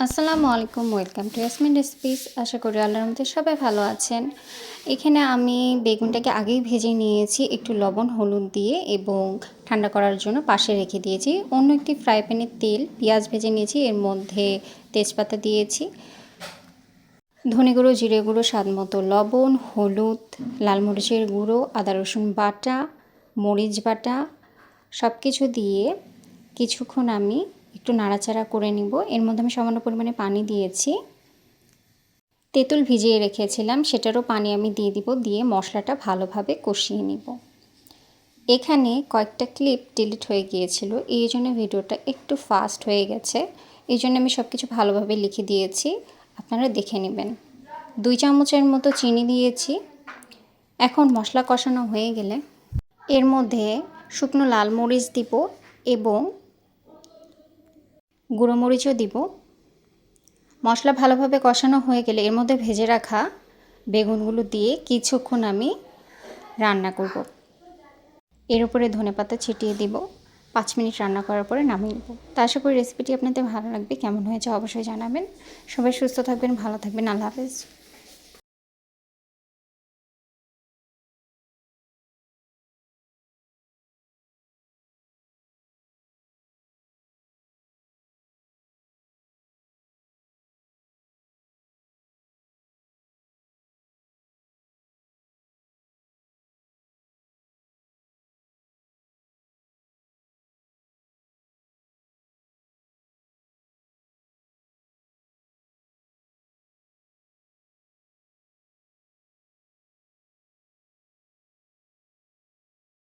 আসসালামু আলাইকুম, welcome to Yasmin recipes. আশা করি আল্লাহর রহমতে সবাই ভালো আছেন। এখানে আমি বেগুনটাকে আগেই ভেজে নিয়েছি একটু লবণ হলুদ দিয়ে এবং ঠান্ডা করার জন্য পাশে রেখে দিয়েছি। অন্য একটি ফ্রাই প্যানে তেল পেঁয়াজ ভেজে নিয়েছি, এর মধ্যে তেজপাতা দিয়েছি, ধনে গুঁড়ো জিরে গুঁড়ো স্বাদ মতো লবণ, হলুদ, লাল মরিচের গুঁড়ো, আদা রসুন বাটা, মরিচ বাটা সব কিছু দিয়ে কিছুক্ষণ আমি একটু নাড়াচাড়া করে নিব। এর মধ্যে আমি সামান্য পরিমাণে পানি দিয়েছি, তেঁতুল ভিজিয়ে রেখেছিলাম সেটারও পানি আমি দিয়ে দিব, দিয়ে মশলাটা ভালোভাবে কষিয়ে নিব। এখানে কয়েকটা ক্লিপ ডিলিট হয়ে গিয়েছিল, এই জন্য ভিডিওটা একটু ফাস্ট হয়ে গেছে। এই জন্য আমি সব কিছু ভালোভাবে লিখে দিয়েছি, আপনারা দেখে নেবেন। 2 চামচের মতো চিনি দিয়েছি। এখন মশলা কষানো হয়ে গেলে এর মধ্যে শুকনো লাল মরিচ দিব এবং গুঁড়ো মরিচও দিব। মশলা ভালোভাবে কষানো হয়ে গেলে এর মধ্যে ভেজে রাখা বেগুনগুলো দিয়ে কিছুক্ষণ আমি রান্না করব। এর উপরে ধনেপাতা ছিটিয়ে দিব। 5 মিনিট রান্না করার পরে নামিয়ে নেব। তো আশা করি রেসিপিটি আপনাদের ভালো লাগবে। কেমন হয়েছে অবশ্যই জানাবেন। সবাই সুস্থ থাকবেন, ভালো থাকবেন। আল্লাহ হাফেজ।